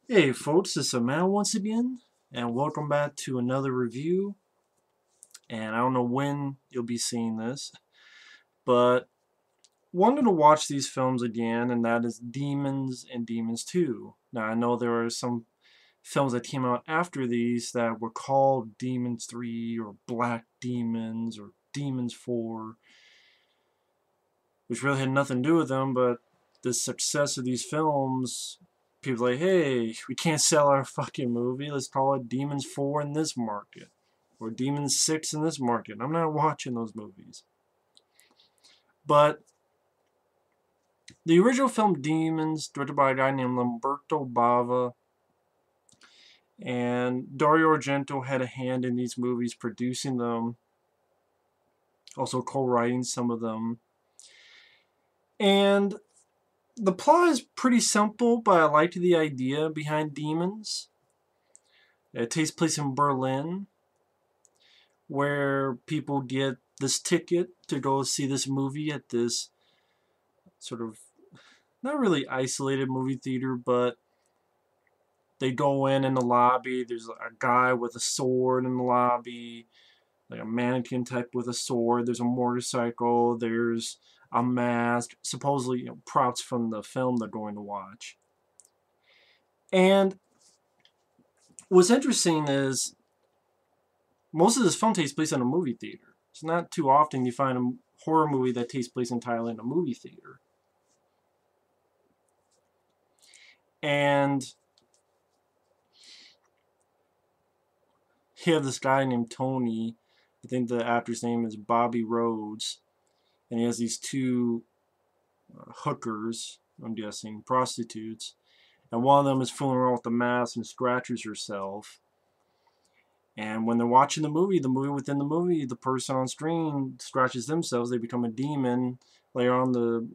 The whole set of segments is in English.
Hey folks, this is Matt once again, and welcome back to another review. And I don't know when you'll be seeing this, but wanted to watch these films again, and that is Demons and Demons 2. Now I know there are some films that came out after these that were called Demons 3 or Black Demons or Demons 4, which really had nothing to do with them, but the success of these films, people are like, hey, we can't sell our fucking movie, let's call it Demons 4 in this market, or Demons 6 in this market. I'm not watching those movies. But the original film Demons, directed by a guy named Lamberto Bava, and Dario Argento had a hand in these movies, producing them, also co-writing some of them. And the plot is pretty simple, but I liked the idea behind Demons. It takes place in Berlin, where people get this ticket to go see this movie at this sort of not really isolated movie theater, but they go in the lobby. There's a guy with a sword in the lobby, like a mannequin type with a sword. There's a motorcycle. There's a mask, supposedly props from the film they're going to watch. And what's interesting is most of this film takes place in a movie theater. It's not too often you find a horror movie that takes place entirely in a movie theater. And you have this guy named Tony. I think the actor's name is Bobby Rhodes. And he has these two hookers, I'm guessing, prostitutes. And one of them is fooling around with the mask and scratches herself. And when they're watching the movie within the movie, the person on screen scratches themselves, they become a demon. Later on, the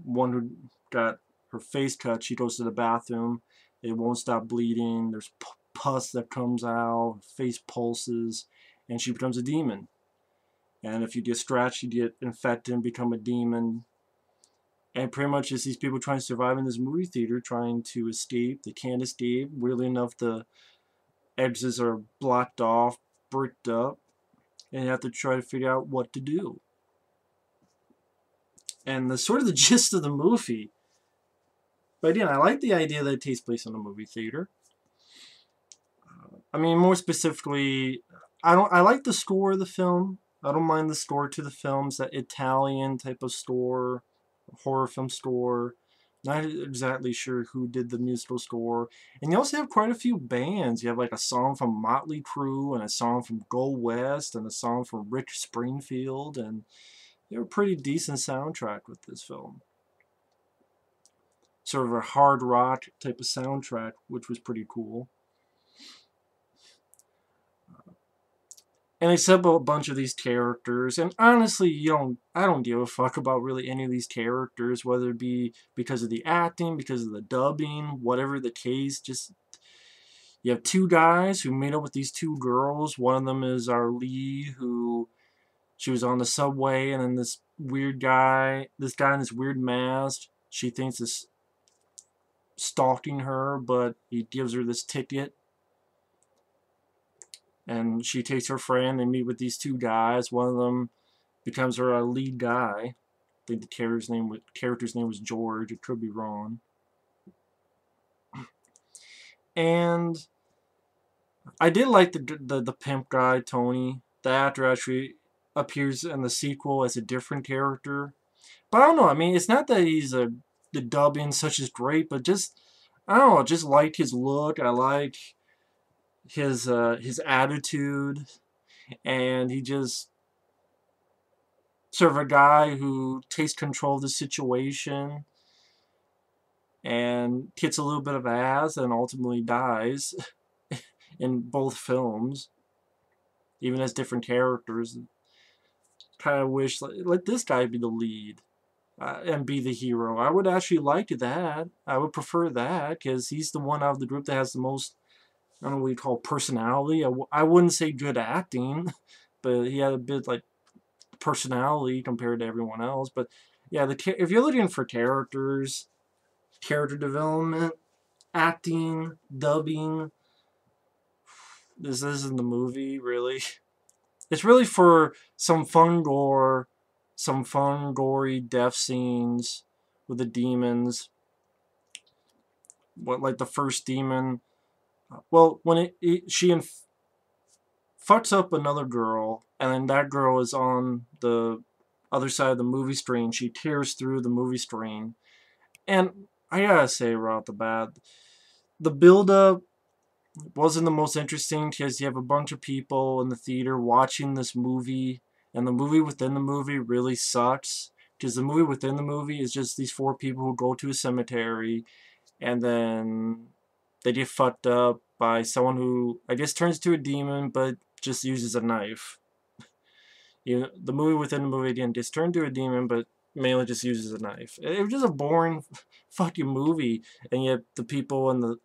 one who got her face cut, she goes to the bathroom. It won't stop bleeding. There's pus that comes out, face pulses, and she becomes a demon. And if you get scratched, you get infected and become a demon. And pretty much it's these people trying to survive in this movie theater, trying to escape. They can't escape. Weirdly enough, the exits are blocked off, bricked up, and you have to try to figure out what to do. And the sort of the gist of the movie. But again, I like the idea that it takes place in a movie theater. I mean, more specifically, I like the score of the film. I don't mind the score to the films, that Italian type of score, horror film score. Not exactly sure who did the musical score. And you also have quite a few bands. You have like a song from Motley Crue and a song from Go West and a song from Rick Springfield, and they have a pretty decent soundtrack with this film. Sort of a hard rock type of soundtrack, which was pretty cool. And they set up a bunch of these characters, and honestly, I don't give a fuck about really any of these characters, whether it be because of the acting, because of the dubbing, whatever the case. Just you have two guys who meet up with these two girls. One of them is our lead, who she was on the subway, and then this guy in this weird mask, she thinks is stalking her, but he gives her this ticket, and she takes her friend. They meet with these two guys. One of them becomes her lead guy. I think the character's name was George. It could be wrong. And I did like the pimp guy, Tony. The actor actually appears in the sequel as a different character. But I don't know. I mean, it's not that the dubbing such is great, but just I don't know. I just like his look. I like his attitude, and he just sort of a guy who takes control of the situation and gets a little bit of ass and ultimately dies in both films, even as different characters. Kind of wish let this guy be the lead and be the hero. I would actually like that. I would prefer that because he's the one out of the group that has the most, I don't know what you call personality. I wouldn't say good acting, but he had a bit like personality compared to everyone else. But yeah, if you're looking for characters, character development, acting, dubbing. This isn't the movie, really. It's really for some fun gore, some fun, gory death scenes with the demons. What, like the first demon? Well, when she fucks up another girl, and then that girl is on the other side of the movie screen. She tears through the movie screen, and I gotta say right off the bat, the build-up wasn't the most interesting because you have a bunch of people in the theater watching this movie, and the movie within the movie really sucks because the movie within the movie is just these four people who go to a cemetery, and then they get fucked up by someone who I guess turns to a demon but just uses a knife. You know, the movie within the movie again gets turned to a demon but mainly just uses a knife. It was just a boring fucking movie, and yet the people in the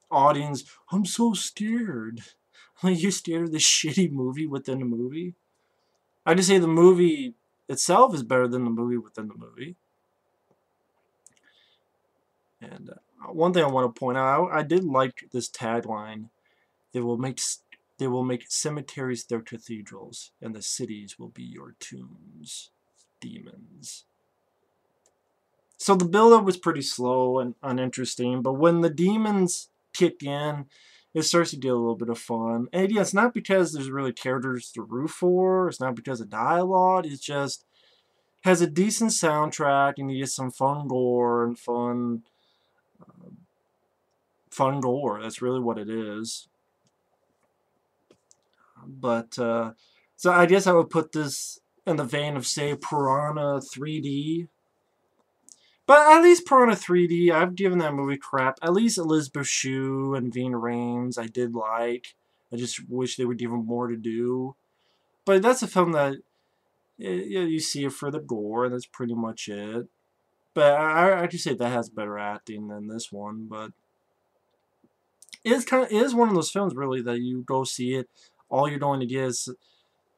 audience, I'm so scared. Like, you're scared of this shitty movie within the movie? I just say the movie itself is better than the movie within the movie. And one thing I want to point out, I did like this tagline. They will make cemeteries their cathedrals, and the cities will be your tombs, demons. So the build-up was pretty slow and uninteresting, but when the demons kick in, it starts to get a little bit of fun. And yeah, it's not because there's really characters to root for, it's not because of dialogue, it's just has a decent soundtrack, and you get some fun gore and fun gore. That's really what it is. But so I guess I would put this in the vein of, say, Piranha 3D. But at least Piranha 3D, I've given that movie crap. At least Elizabeth Shue and Ving Rhames I did like. I just wish they would give them more to do. But that's a film that you see it for the gore, and that's pretty much it. But I just say that has better acting than this one. But it is one of those films really that you go see it. All you're going to get is,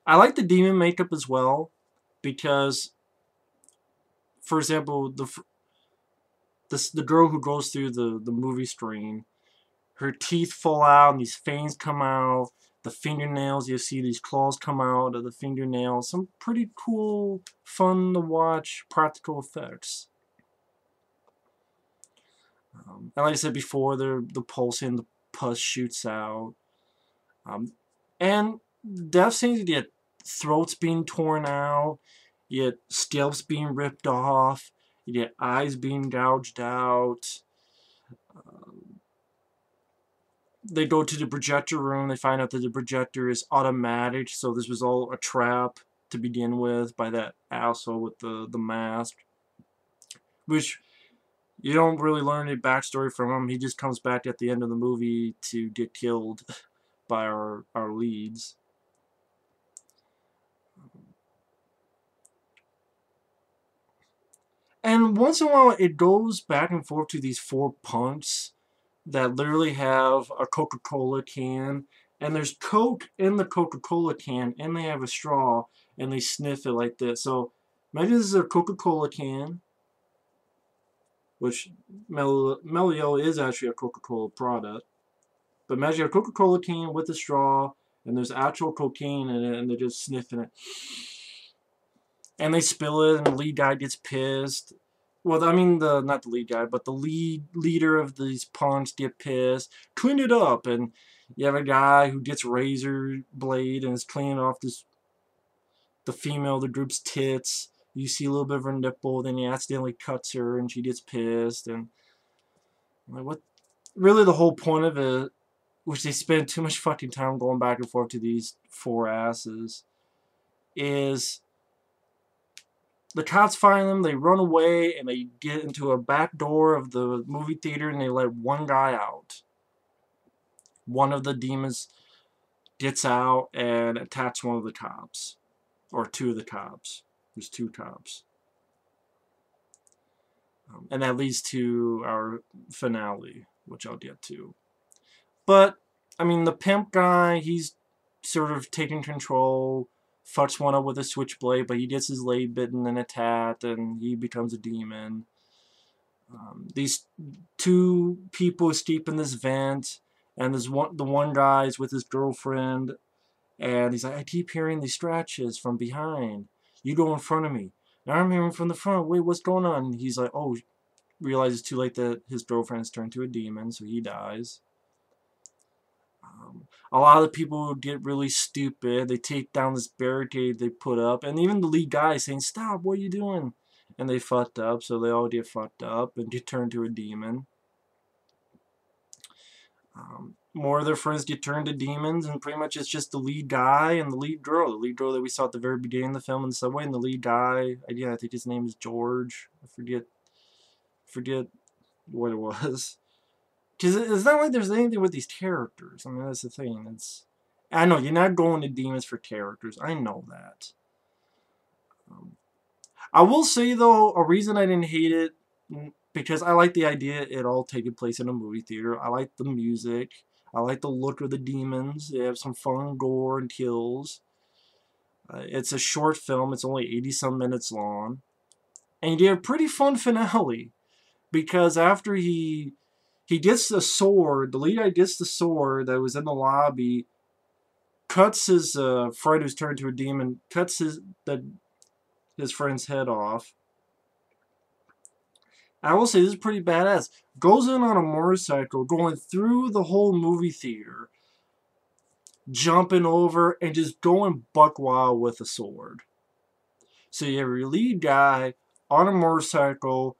I like the demon makeup as well, because, for example, the girl who goes through the movie screen, her teeth fall out and these fangs come out. The fingernails, you see these claws come out of the fingernails. Some pretty cool, fun to watch practical effects. And like I said before, the pulsing, the pus shoots out. And death scenes, you get throats being torn out, you get scalps being ripped off, you get eyes being gouged out. They go to the projector room, they find out that the projector is automatic, so this was all a trap to begin with by that asshole with the mask. Which, you don't really learn any backstory from him, he just comes back at the end of the movie to get killed by our leads. And once in a while, it goes back and forth to these four punks that literally have a Coca-Cola can, and there's Coke in the Coca-Cola can, and they have a straw, and they sniff it like this. So, maybe this is a Coca-Cola can, which Melio is actually a Coca-Cola product. But imagine a Coca-Cola can with a straw, and there's actual cocaine in it, and they're just sniffing it. And they spill it, and the lead guy gets pissed. Well, I mean, not the lead guy, but the leader of these punks get pissed. Clean it up, and you have a guy who gets razor blade and is cleaning off the female of the group's tits. You see a little bit of her nipple, then he accidentally cuts her, and she gets pissed. And like, what? Really, the whole point of it, which they spend too much fucking time going back and forth to these four asses, is the cops find them, they run away, and they get into a back door of the movie theater, and they let one guy out. One of the demons gets out and attacks one of the cops. Or two of the cops. There's two cops. And that leads to our finale, which I'll get to. But, I mean, the pimp guy, he's sort of taking control, fucks one up with a switchblade, but he gets his leg bitten and attacked, and he becomes a demon. These two people escape in this vent, and the one guy's with his girlfriend, and he's like, I keep hearing these scratches from behind. You go in front of me. Now I'm hearing from the front. Wait, what's going on? And he's like, oh, realizes too late that his girlfriend has turned to a demon, so he dies. A lot of the people get really stupid. They take down this barricade they put up, and even the lead guy is saying, stop, what are you doing? And they fucked up, so they all get fucked up and get turned to a demon. More of their friends get turned to demons, and pretty much it's just the lead guy and the lead girl. The lead girl that we saw at the very beginning of the film in the subway, and the lead guy, again, I think his name is George. I forget what it was. Because it's not like there's anything with these characters. I mean, that's the thing. I know, you're not going to demons for characters. I know that. I will say, though, a reason I didn't hate it, because I like the idea it all taking place in a movie theater. I like the music. I like the look of the demons. They have some fun gore and kills. It's a short film. It's only 80-some minutes long. And you get a pretty fun finale. Because after he gets the sword, the lead guy gets the sword that was in the lobby, cuts his friend who's turned to a demon, cuts his friend's head off. I will say this is pretty badass. Goes in on a motorcycle, going through the whole movie theater, jumping over, and just going buck wild with a sword. So you have your lead guy on a motorcycle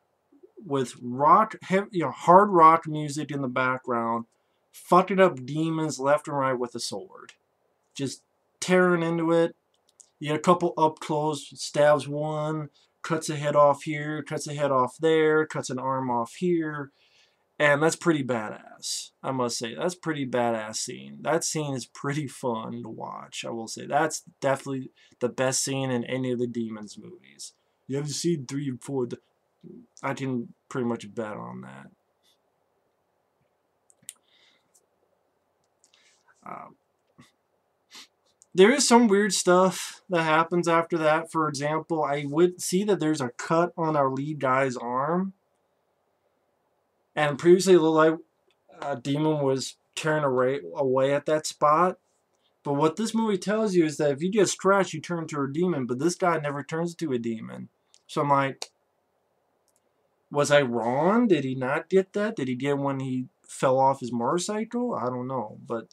with hard rock music in the background, fucking up demons left and right with a sword. Just tearing into it. You get a couple up close, stabs one, cuts a head off here, cuts a head off there, cuts an arm off here. And that's pretty badass. I must say, that's a pretty badass scene. That scene is pretty fun to watch, I will say. That's definitely the best scene in any of the Demons movies. You haven't seen 3 and 4. I can pretty much bet on that. There is some weird stuff that happens after that. For example, I would see that there's a cut on our lead guy's arm. And previously it looked like a demon was tearing away at that spot. But what this movie tells you is that if you get scratched, you turn to a demon. But this guy never turns to a demon. So I'm like, was I wrong? Did he not get that? Did he get when he fell off his motorcycle? I don't know. But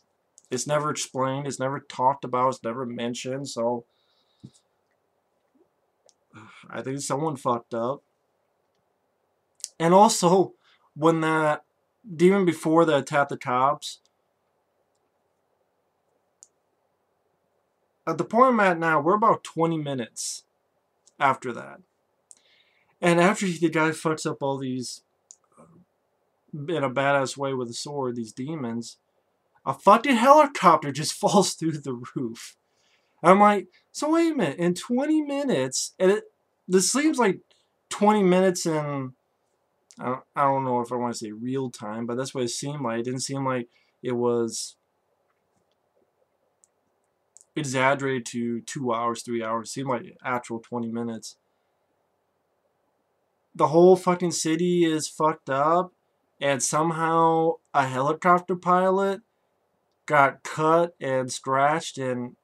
it's never explained. It's never talked about. It's never mentioned. So I think someone fucked up. And also, when that demon before they attacked the cops, at the point I'm at now, we're about 20 minutes after that. And after the guy fucks up all these, in a badass way with a sword, these demons, a fucking helicopter just falls through the roof. I'm like, so wait a minute, in 20 minutes, and this seems like 20 minutes in, I don't know if I want to say real time, but that's what it seemed like. It didn't seem like it was exaggerated to 2 hours, 3 hours. It seemed like actual 20 minutes. The whole fucking city is fucked up, and somehow a helicopter pilot got cut and scratched and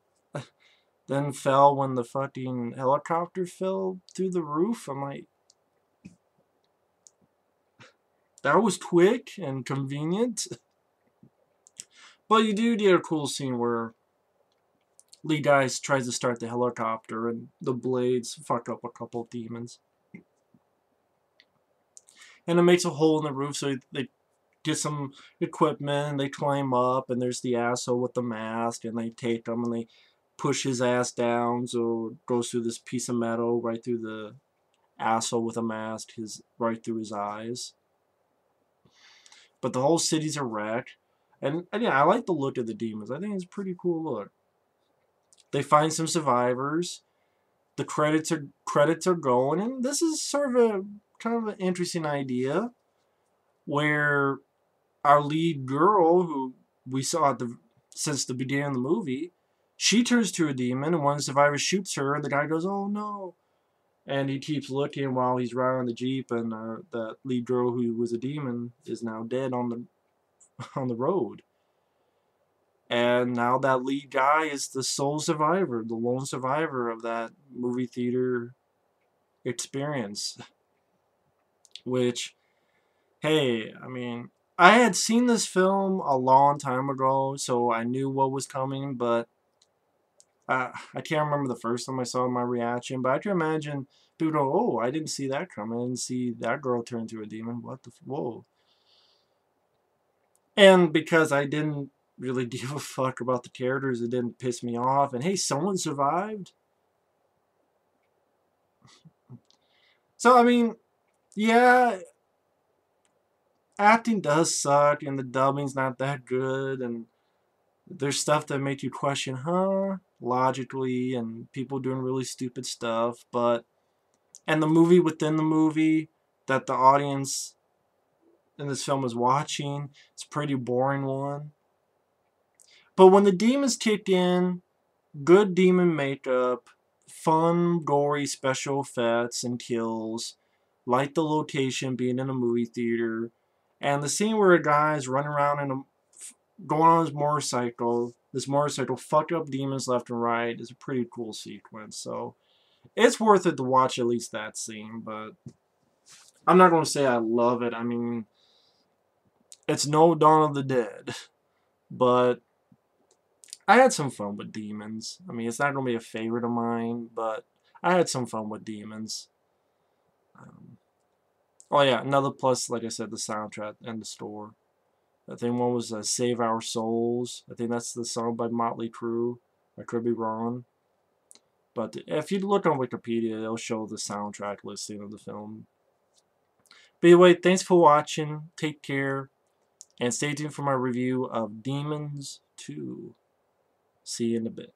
then fell when the fucking helicopter fell through the roof. I'm like, that was quick and convenient. But you do get a cool scene where Lee Guy tries to start the helicopter and the blades fuck up a couple of demons. And it makes a hole in the roof, so they get some equipment and they climb up, and there's the asshole with the mask, and they take him and they push his ass down, so it goes through this piece of metal right through the asshole with a mask, right through his eyes. But the whole city's a wreck. And yeah, I like the look of the demons. I think it's a pretty cool look. They find some survivors. The credits are going, and this is sort of a kind of an interesting idea where our lead girl, who we saw since the beginning of the movie, she turns to a demon, and one of the survivors shoots her, and the guy goes, "Oh no!" And he keeps looking while he's riding on the Jeep, and that lead girl who was a demon is now dead on the on the road. And now that lead guy is the sole survivor, the lone survivor of that movie theater experience. Which, hey, I mean, I had seen this film a long time ago, so I knew what was coming, but I can't remember the first time I saw my reaction, but I can imagine people go, oh, I didn't see that coming. I didn't see that girl turn into a demon. What the, whoa. And because I didn't really give a fuck about the characters, it didn't piss me off. And hey, someone survived. So, I mean, yeah, acting does suck, and the dubbing's not that good, and there's stuff that make you question, huh, logically, and people doing really stupid stuff, but, and the movie within the movie that the audience in this film is watching, it's a pretty boring one. But when the demons kick in, good demon makeup, fun, gory special effects and kills, like the location being in a movie theater, and the scene where a guy is running around in a, going on his motorcycle, this motorcycle fucked up demons left and right, is a pretty cool sequence. So it's worth it to watch at least that scene, but I'm not going to say I love it. I mean, it's no Dawn of the Dead, but I had some fun with demons. I mean, it's not going to be a favorite of mine, but I had some fun with demons. Oh yeah, another plus, like I said, the soundtrack and the score. I think one was Save Our Souls. I think that's the song by Motley Crue. I could be wrong. But if you look on Wikipedia, it'll show the soundtrack listing of the film. But anyway, thanks for watching. Take care. And stay tuned for my review of Demons 2. See you in a bit.